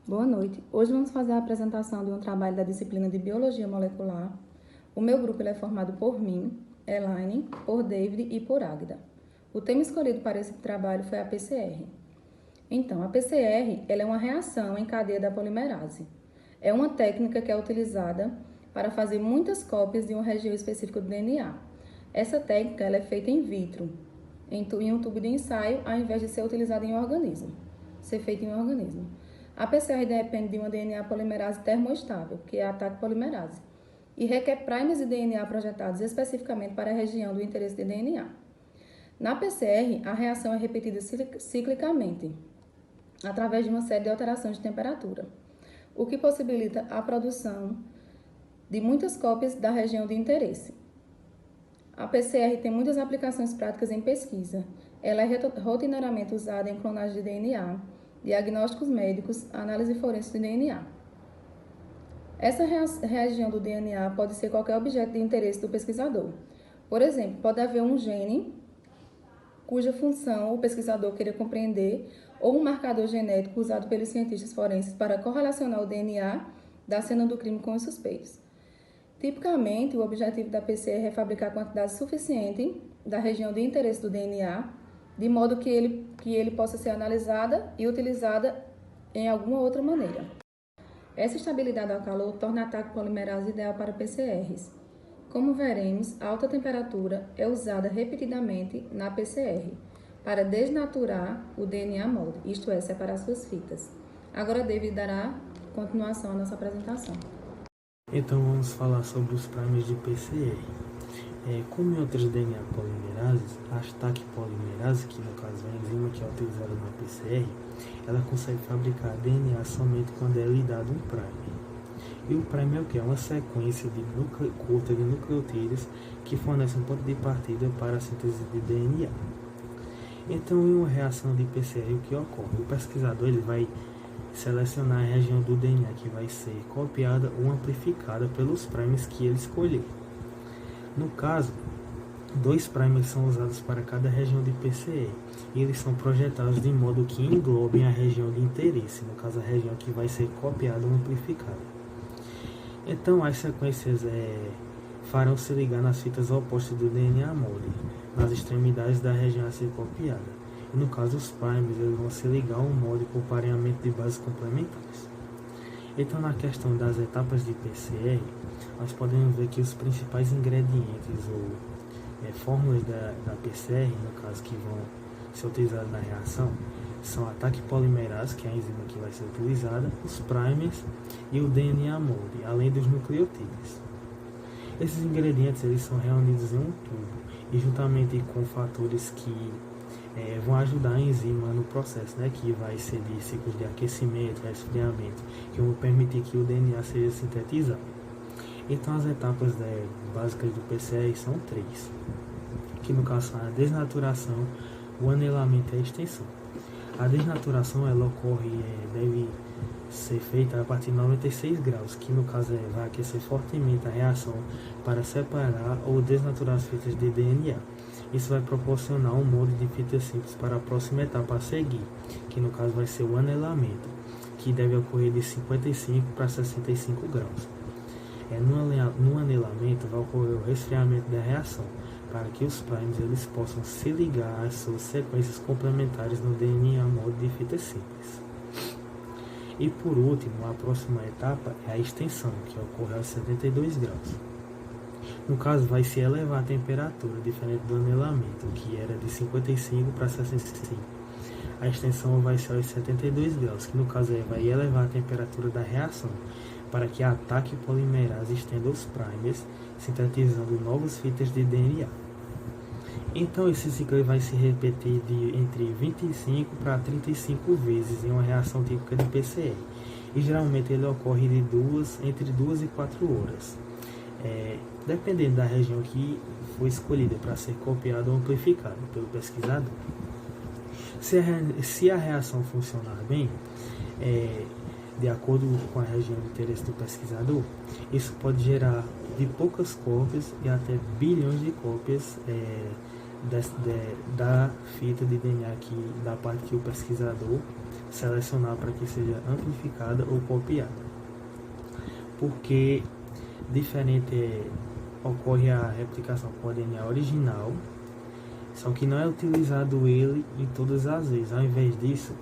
Boa noite. Hoje vamos fazer a apresentação de um trabalho da disciplina de Biologia Molecular. O meu grupo é formado por mim, Elaine, por David e por Águida. O tema escolhido para esse trabalho foi a PCR. Então, a PCR ela é uma reação em cadeia da polimerase. É uma técnica que é utilizada para fazer muitas cópias de uma região específica do DNA. Essa técnica ela é feita in vitro, em um tubo de ensaio, ao invés de ser utilizada em um organismo. A PCR depende de uma DNA polimerase termoestável, que é a TAC polimerase, e requer primers de DNA projetados especificamente para a região do interesse de DNA. Na PCR, a reação é repetida ciclicamente, através de uma série de alterações de temperatura, o que possibilita a produção de muitas cópias da região de interesse. A PCR tem muitas aplicações práticas em pesquisa. Ela é rotineiramente usada em clonagem de DNA, diagnósticos médicos, análise forense de DNA. Essa região do DNA pode ser qualquer objeto de interesse do pesquisador. Por exemplo, pode haver um gene cuja função o pesquisador queira compreender ou um marcador genético usado pelos cientistas forenses para correlacionar o DNA da cena do crime com os suspeitos. Tipicamente, o objetivo da PCR é fabricar quantidade suficiente da região de interesse do DNA, de modo que ele possa ser analisada e utilizada em alguma outra maneira. Essa estabilidade ao calor torna a TAC polimerase ideal para PCRs. Como veremos, a alta temperatura é usada repetidamente na PCR para desnaturar o DNA molde, isto é, separar suas fitas. Agora David dará continuação à nossa apresentação. Então vamos falar sobre os primers de PCR. Como em outras DNA polimerases, a TAC polimerase, que no caso é a enzima que é utilizada na PCR, ela consegue fabricar DNA somente quando é lhe dado um primer. E o primer é o que? É uma sequência curta de nucleotídeos que fornece um ponto de partida para a síntese de DNA. Então, em uma reação de PCR, o que ocorre? O pesquisador ele vai selecionar a região do DNA que vai ser copiada ou amplificada pelos primers que ele escolher. No caso, 2 primers são usados para cada região de PCR e eles são projetados de modo que englobem a região de interesse, no caso a região que vai ser copiada ou amplificada. Então as sequências farão se ligar nas fitas opostas do DNA molde, nas extremidades da região a ser copiada. E no caso os primers eles vão se ligar ao molde por pareamento de bases complementares. Então na questão das etapas de PCR, nós podemos ver que os principais ingredientes ou fórmulas da PCR, no caso que vão ser utilizadas na reação, são a TAC polimerase, que é a enzima que vai ser utilizada, os primers e o DNA molde, além dos nucleotídeos. Esses ingredientes eles são reunidos em um tubo e juntamente com fatores que vão ajudar a enzima no processo, que vai ser de ciclos de aquecimento, resfriamento, que vão permitir que o DNA seja sintetizado. Então as etapas básicas do PCR são 3, que no caso são a desnaturação, o anelamento e a extensão. A desnaturação ela ocorre, deve ser feita a partir de 96 graus, que no caso vai aquecer fortemente a reação para separar ou desnaturar as fitas de DNA. Isso vai proporcionar um molde de fitas simples para a próxima etapa a seguir, que no caso vai ser o anelamento, que deve ocorrer de 55 para 65 graus. No anelamento vai ocorrer o resfriamento da reação, para que os primers eles possam se ligar às suas sequências complementares no DNA molde de fitas simples. E por último, a próxima etapa é a extensão, que ocorre aos 72 graus. No caso, vai se elevar a temperatura, diferente do anelamento, que era de 55 para 65. A extensão vai ser aos 72 graus, que no caso vai elevar a temperatura da reação, para que a TAC polimerase estenda os primers, sintetizando novas fitas de DNA. Então esse ciclo vai se repetir entre 25 para 35 vezes em uma reação típica de PCR, e geralmente ele ocorre entre 2 e 4 horas, dependendo da região que foi escolhida para ser copiada ou amplificada pelo pesquisador. Se a reação funcionar bem, de acordo com a região de interesse do pesquisador, isso pode gerar de poucas cópias e até bilhões de cópias da fita de DNA da parte que o pesquisador selecionar para que seja amplificada ou copiada. Porque diferente ocorre a replicação com o DNA original, só que não é utilizado ele em todas as vezes. Ao invés disso,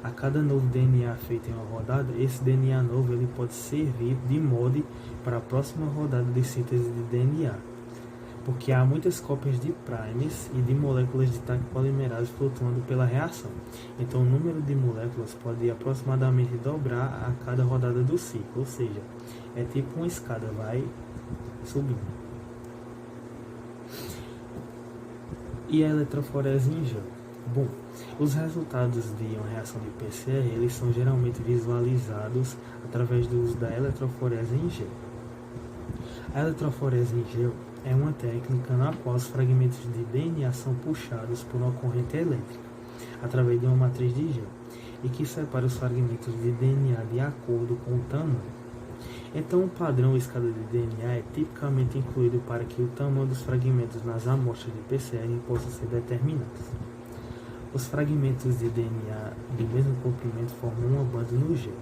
a cada novo DNA feito em uma rodada, esse DNA novo ele pode servir de molde para a próxima rodada de síntese de DNA, porque há muitas cópias de primes e de moléculas de TAC polimerase flutuando pela reação. Então, o número de moléculas pode aproximadamente dobrar a cada rodada do ciclo, ou seja, é tipo uma escada, vai subindo. E a eletroforese em gel? Bom, os resultados de uma reação de PCR eles são geralmente visualizados através do uso da eletroforese em gel. A eletroforese em gel é uma técnica na qual os fragmentos de DNA são puxados por uma corrente elétrica através de uma matriz de gel e que separa os fragmentos de DNA de acordo com o tamanho. Então, o padrão escada de DNA é tipicamente incluído para que o tamanho dos fragmentos nas amostras de PCR possa ser determinado. Os fragmentos de DNA de mesmo comprimento formam uma banda no gel,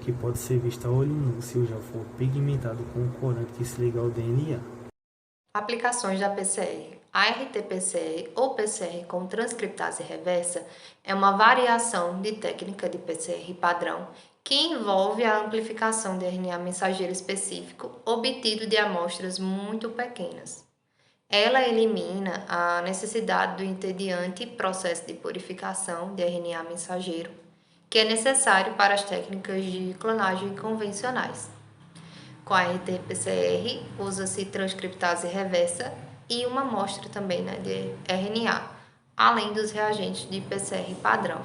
que pode ser vista a olho nu se o gel for pigmentado com um corante que se liga ao DNA. Aplicações da PCR. A RT-PCR ou PCR com transcriptase reversa é uma variação de técnica de PCR padrão que envolve a amplificação de RNA mensageiro específico obtido de amostras muito pequenas. Ela elimina a necessidade do entediante processo de purificação de RNA mensageiro, que é necessário para as técnicas de clonagem convencionais. Com a RT-PCR, usa-se transcriptase reversa e uma amostra também de RNA, além dos reagentes de PCR padrão.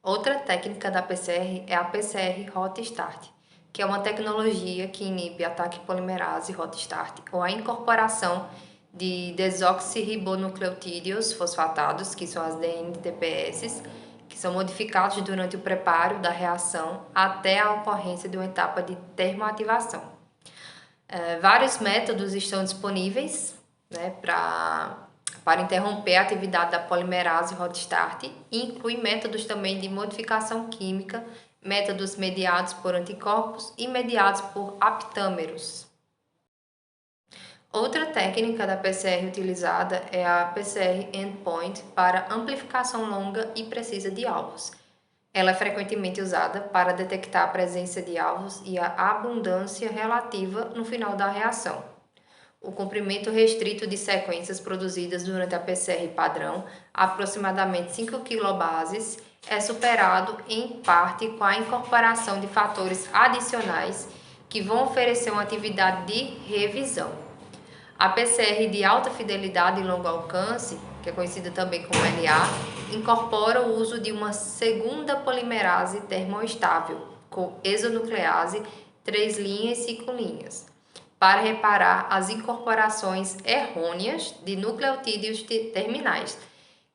Outra técnica da PCR é a PCR Hot Start, que é uma tecnologia que inibe a TAC polimerase Hot Start, ou a incorporação de desoxirribonucleotídeos fosfatados, que são as DNTPS, que são modificados durante o preparo da reação até a ocorrência de uma etapa de termoativação. Vários métodos estão disponíveis para interromper a atividade da polimerase hot start e inclui métodos também de modificação química, métodos mediados por anticorpos e mediados por aptâmeros. Outra técnica da PCR utilizada é a PCR Endpoint para amplificação longa e precisa de alvos. Ela é frequentemente usada para detectar a presença de alvos e a abundância relativa no final da reação. O comprimento restrito de sequências produzidas durante a PCR padrão, aproximadamente 5 kilobases, é superado em parte com a incorporação de fatores adicionais que vão oferecer uma atividade de revisão. A PCR de alta fidelidade e longo alcance, que é conhecida também como LA, incorpora o uso de uma segunda polimerase termoestável, com exonuclease 3' e 5', para reparar as incorporações errôneas de nucleotídeos terminais,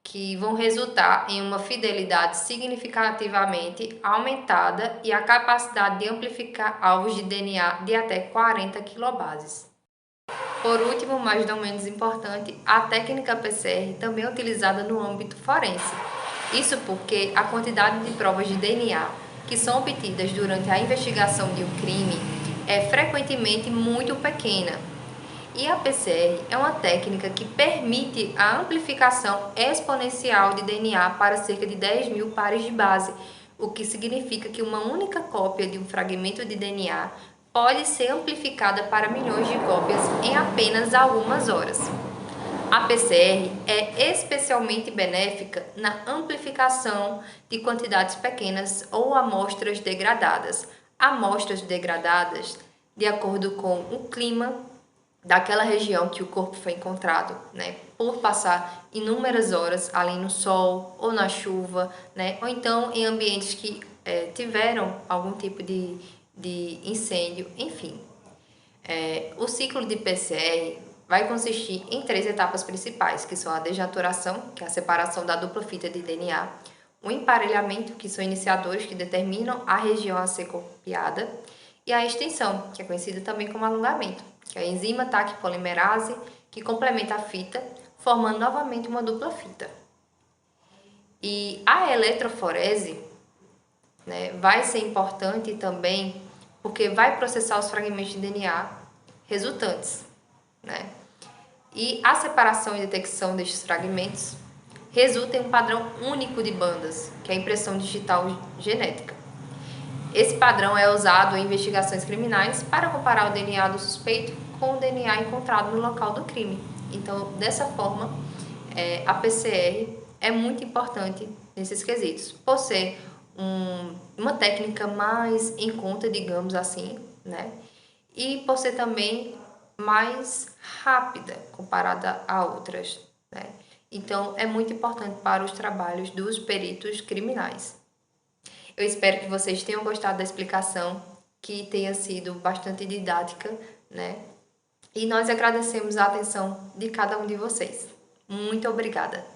que vão resultar em uma fidelidade significativamente aumentada e a capacidade de amplificar alvos de DNA de até 40 kilobases. Por último, mas não menos importante, a técnica PCR também é utilizada no âmbito forense. Isso porque a quantidade de provas de DNA que são obtidas durante a investigação de um crime é frequentemente muito pequena. E a PCR é uma técnica que permite a amplificação exponencial de DNA para cerca de 10.000 pares de base, o que significa que uma única cópia de um fragmento de DNA pode ser amplificada para milhões de cópias em apenas algumas horas. A PCR é especialmente benéfica na amplificação de quantidades pequenas ou amostras degradadas. Amostras degradadas de acordo com o clima daquela região que o corpo foi encontrado, por passar inúmeras horas ali no sol ou na chuva, ou então em ambientes que tiveram algum tipo de incêndio, enfim. O ciclo de PCR vai consistir em 3 etapas principais, que são a desnaturação, que é a separação da dupla fita de DNA, o emparelhamento, que são iniciadores que determinam a região a ser copiada, e a extensão, que é conhecida também como alongamento, que é a enzima TAC polimerase, que complementa a fita, formando novamente uma dupla fita. E a eletroforese né? Vai ser importante também porque vai processar os fragmentos de DNA resultantes, né? E a separação e detecção destes fragmentos resulta em um padrão único de bandas, que é a impressão digital genética. Esse padrão é usado em investigações criminais para comparar o DNA do suspeito com o DNA encontrado no local do crime. Então, dessa forma, a PCR é muito importante nesses quesitos, por ser uma técnica mais em conta, digamos assim, né? E por ser também mais rápida comparada a outras, né? Então, é muito importante para os trabalhos dos peritos criminais. Eu espero que vocês tenham gostado da explicação, que tenha sido bastante didática, né? E nós agradecemos a atenção de cada um de vocês. Muito obrigada!